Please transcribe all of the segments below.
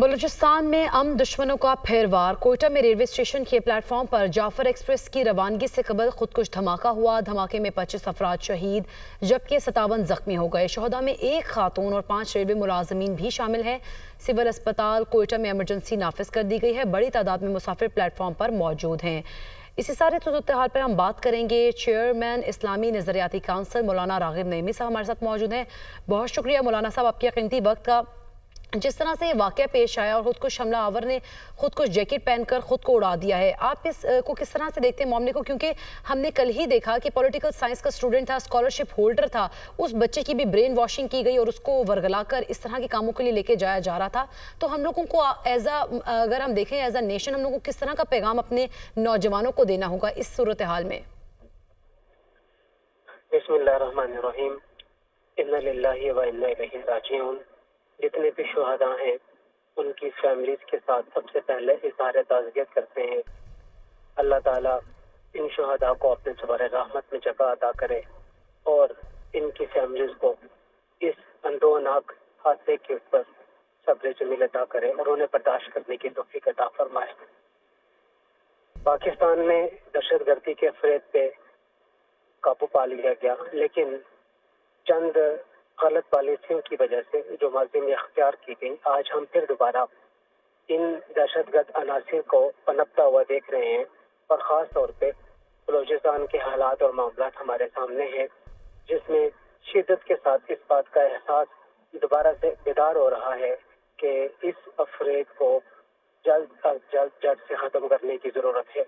बलूचिस्तान में अमन दुश्मनों का फिर वार। कोयटा में रेलवे स्टेशन के प्लेटफॉर्म पर जाफर एक्सप्रेस की रवानगी से कबल खुदकुश धमाका हुआ। धमाके में 25 अफराद शहीद जबकि 57 जख्मी हो गए। शहदा में एक खातून और 5 रेलवे मुलाजमीन भी शामिल हैं। सिविल अस्पताल कोयटा में इमरजेंसी नाफिज कर दी गई है। बड़ी तादाद में मुसाफिर प्लेटफॉर्म पर मौजूद हैं। इसी सारे सूरत हाल पर हम बात करेंगे। चेयरमैन इस्लामी नजरियाती काउंसिल मौलाना रागिब नईमी साहब हमारे साथ मौजूद हैं। बहुत शुक्रिया मौलाना साहब आपके कीमती वक्त का। जिस तरह से ये वाक़या पेश आया और खुदकुश हमला आवर ने खुदकुश जैकेट पहनकर खुद को उड़ा दिया है, आप इस को किस तरह से देखते हैं मामले को? क्योंकि हमने कल ही देखा कि पॉलिटिकल साइंस का स्टूडेंट था, स्कॉलरशिप होल्डर था, उस बच्चे की भी ब्रेन वॉशिंग की गई और उसको वरगला कर इस तरह के कामों के लिए लेके जाया जा रहा था। तो हम लोगों को अगर हम देखें एज अ नेशन, हम लोगों को किस तरह का पैगाम अपने नौजवानों को देना होगा इस सूरत हाल में? बिस्मिल्लाहिर्रहमानिर्रहीम, इन्ना लिल्लाहि व इन्ना इलैहि राजिऊन। जितने भी शुहदा हैं उनकी फैमिलीज के साथ सबसे पहले इज़हार ताज़ियत करते हैं। अल्लाह ताला इन शुहदा को अपने ज़बार रहमत में जगह अता करे और इनकी फैमिलीज को इस अंदोनाक हादसे के ऊपर सब्र जमील अता करे और उन्हें बर्दाश्त करने की तौफीक अता फरमाए। पाकिस्तान में दहशतगर्दी के फ़रेब पे काबू पा लिया गया, लेकिन चंद गलत पॉलिसियों की वजह से जो माजी में अख्तियार की गई, आज हम फिर दोबारा इन दहशतगर्द अनासिर को पनपता हुआ देख रहे हैं। और ख़ास तौर पे बलूचिस्तान के हालात और मामलात हमारे सामने हैं, जिसमें शिद्दत के साथ इस बात का एहसास दोबारा से बेदार हो रहा है कि इस अफरेद को जल्द अज जल्द से ख़त्म करने की ज़रूरत है।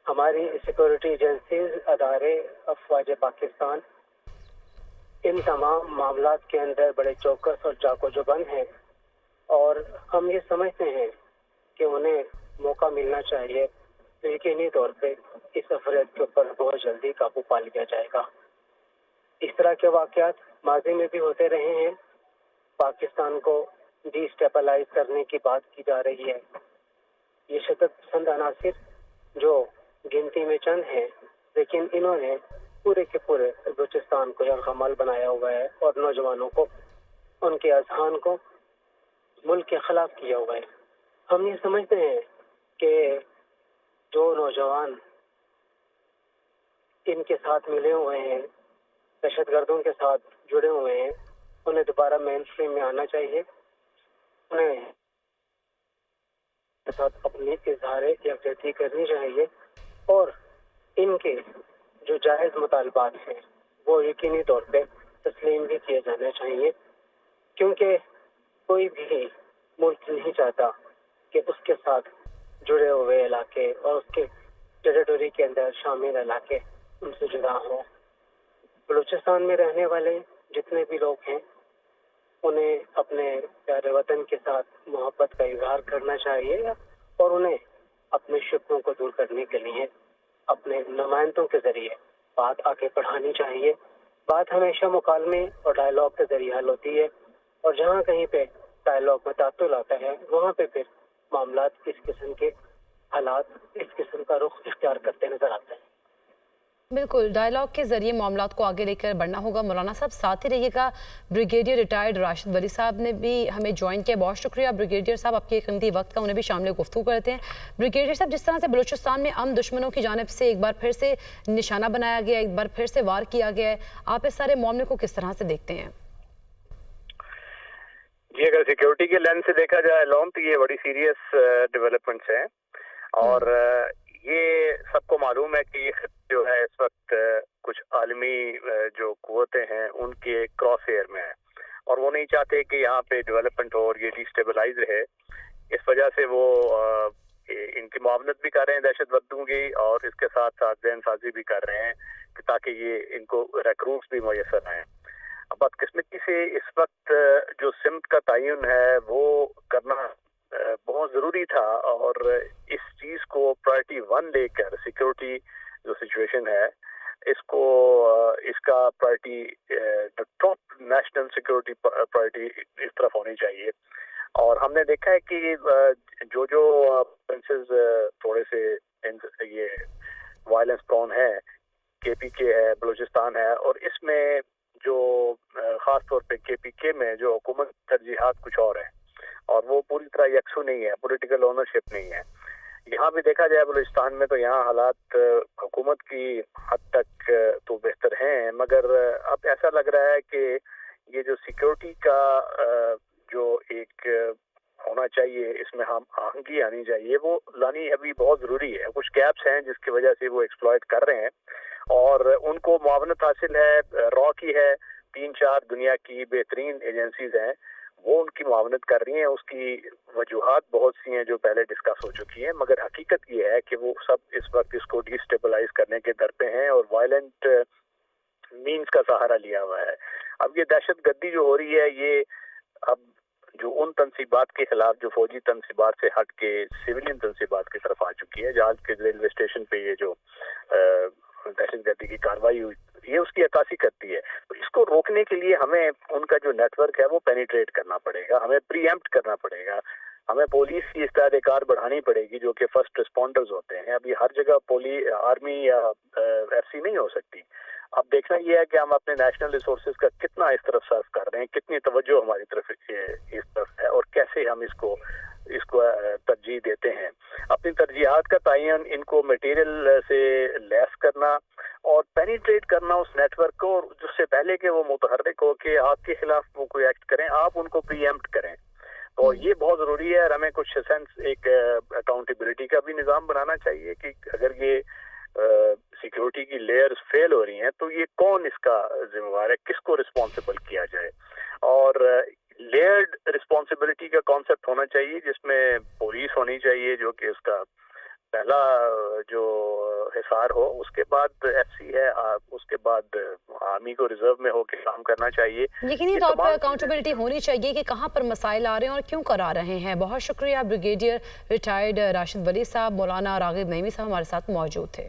हमारी सिक्योरिटी एजेंसीज, अदारे, अफवाज पाकिस्तान इन तमाम मामलात के अंदर बड़े चौकस और चाकोजुबान हैं और हम ये समझते हैं कि उन्हें मौका मिलना चाहिए। तो यकीनी तौर पे इस अफरेद के ऊपर बहुत जल्दी काबू पा लिया जाएगा। इस तरह के वाक़यात माजी में भी होते रहे हैं। पाकिस्तान को डिस्टेबलाइज करने की बात की जा रही है। ये शिद्दत पसंद अनासिर जो गिनती में चंद हैं, लेकिन इन्होंने पूरे के पूरे बलूचिस्तान को यरगमल बनाया हुआ है और नौजवानों को, उनके अजहान को मुल्क के खिलाफ किया हुआ है। हम ये समझते हैं कि जो नौजवान इनके साथ मिले हुए हैं, दहशतगर्दों के साथ जुड़े हुए हैं, उन्हें दोबारा मेन स्ट्रीम में आना चाहिए। उन्हें के साथ अपनी इज़हार यकजहती करनी चाहिए और इनके जो जायज़ मुतालबात हैं वो यकीनी तौर पे तस्लीम भी किए जाने चाहिए, क्योंकि कोई भी मुल्क नहीं चाहता कि उसके साथ जुड़े हुए इलाके और उसके टेरिटरी के अंदर शामिल इलाके उनसे जुदा हों। बलूचिस्तान में रहने वाले जितने भी लोग हैं उन्हें अपने प्यारे वतन के साथ मोहब्बत का इजहार करना चाहिए और उन्हें अपने शिकवों को दूर करने के लिए अपने नुमाइंदों के जरिए बात आगे बढ़ानी चाहिए। बात हमेशा मुकालमे और डायलॉग के जरिए हल होती है और जहाँ कहीं पे डायलॉग में तातुल आता है वहाँ पे फिर मामलात इस किस्म के हालात, इस किस्म का रुख इख्तियार करते नजर आते हैं। बिल्कुल, डायलॉग के जरिए मामलात को आगे लेकर बढ़ना होगा। मौलाना साहब साथ ही रहिएगा। ब्रिगेडियर रिटायर्ड राशिद वली साहब ने भी हमें ज्वाइन किया। बहुत शुक्रिया ब्रिगेडियर साहब आपके कीमती वक्त का। उन्हें भी शामिल गुफ्तगू करते हैं। ब्रिगेडियर साहब, जिस तरह से बलूचिस्तान में अमन दुश्मनों की जानिब से एक बार फिर से निशाना बनाया गया, एक बार फिर से वार किया गया है, आप इस सारे मामले को किस तरह से देखते हैं? जी, अगर सिक्योरिटी के लेंस से देखा जाए लॉन्ग, तो ये बड़ी सीरियस डेवलपमेंट्स हैं और ये सबको मालूम है कि ये जो है इस वक्त कुछ आलमी जो कुव्वतें हैं उनके क्रॉस एयर में है और वो नहीं चाहते कि यहाँ पे डेवलपमेंट हो और ये डिस्टेबलाइज रहे। इस वजह से वो इनकी मुआवनत भी कर रहे हैं दहशतगर्दों की और इसके साथ साथ जहन साजी भी कर रहे हैं कि ताकि ये इनको रिक्रूट्स भी मुयसर आए। अब बदकिस्मती से इस वक्त जो सिमत का तयन है वो करना बहुत ज़रूरी था और इस चीज़ को प्रायोरिटी 1 लेकर सिक्योरिटी जो सिचुएशन है इसको इसका priority top national security priority इस तरफ होनी चाहिए। और हमने देखा है कि जो प्रिंसेस थोड़े से ये वायलेंस प्रोन है, KPK है, बलूचिस्तान है और इसमें जो ख़ास तौर पे KPK में जो हुकूमत तरजीहात कुछ और है और वो पूरी तरह यकसू नहीं है, पॉलिटिकल ओनरशिप नहीं है। यहाँ भी देखा जाए बलूचिस्तान में तो यहाँ हालात हुकूमत की हद तक तो बेहतर हैं, मगर अब ऐसा लग रहा है कि ये जो सिक्योरिटी का जो एक होना चाहिए, इसमें हम आहंगी आनी चाहिए, वो लानी अभी बहुत ज़रूरी है। कुछ गैप्स हैं जिसकी वजह से वो एक्सप्लॉइट कर रहे हैं और उनको मुआवनत हासिल है, रॉ की है, 3-4 दुनिया की बेहतरीन एजेंसीज हैं, वो उनकी मुआवनत कर रही हैं। उसकी वजूहात बहुत सी हैं जो पहले डिस्कस हो चुकी हैं, मगर हकीकत ये है कि वो सब इस वक्त इसको डिस्टेबलाइज करने के दर पे हैं और वायलेंट मीन्स का सहारा लिया हुआ है। अब ये दहशत गर्दी जो हो रही है, ये अब जो उन तनसीबात के खिलाफ जो फौजी तनसीबात से हट के सिविलियन तनसीबात की तरफ आ चुकी है। जहाज के रेलवे स्टेशन पे ये जो दहशत गर्दी की कार्रवाई हुई, ये उसकी अक्कासी करती है। तो इसको रोकने के लिए हमें उनका जो नेटवर्क है वो पेनिट्रेट करना पड़ेगा, हमें प्रीएम्प्ट करना पड़ेगा, हमें पुलिस की इस्तेदाद बढ़ानी पड़ेगी जो कि फर्स्ट रिस्पॉन्डर्स होते हैं। अभी हर जगह आर्मी या एफसी नहीं हो सकती। अब देखना ये है कि हम अपने नेशनल रिसोर्सेज का कितना इस तरफ सर्व कर रहे हैं, कितनी तवज्जो हमारी तरफ इस तरफ है और कैसे हम इसको तरजीह देते हैं। अपनी तरजीहात का तयन, इनको मटेरियल से लैस करना और पेनिट्रेट करना उस नेटवर्क को, और जिससे पहले कि वो मुतहर्रिक हो के आपके खिलाफ वो कोई एक्ट करें, आप उनको प्रीएम्प्ट करें। तो ये बहुत ज़रूरी है और हमें कुछ सेंस एक अकाउंटेबिलिटी का भी निज़ाम बनाना चाहिए कि अगर ये सिक्योरिटी की लेयर्स फेल हो रही हैं तो ये कौन इसका जिम्मेवार है, किसको रिस्पॉन्सिबल किया जाए। और लेयर्ड रिस्पॉन्सिबिलिटी का कॉन्सेप्ट होना चाहिए जिसमें पुलिस होनी चाहिए जो कि उसका पहला जो हिसार हो, उसके बाद एफसी है, उसके बाद आर्मी को रिजर्व में होकर काम करना चाहिए। यकीनी तौर पर अकाउंटेबिलिटी होनी चाहिए कि कहाँ पर मसाइल आ रहे हैं और क्यों करा रहे हैं। बहुत शुक्रिया ब्रिगेडियर रिटायर्ड राशिद वली साहब। मौलाना रागिब नईमी साहब हमारे साथ मौजूद थे।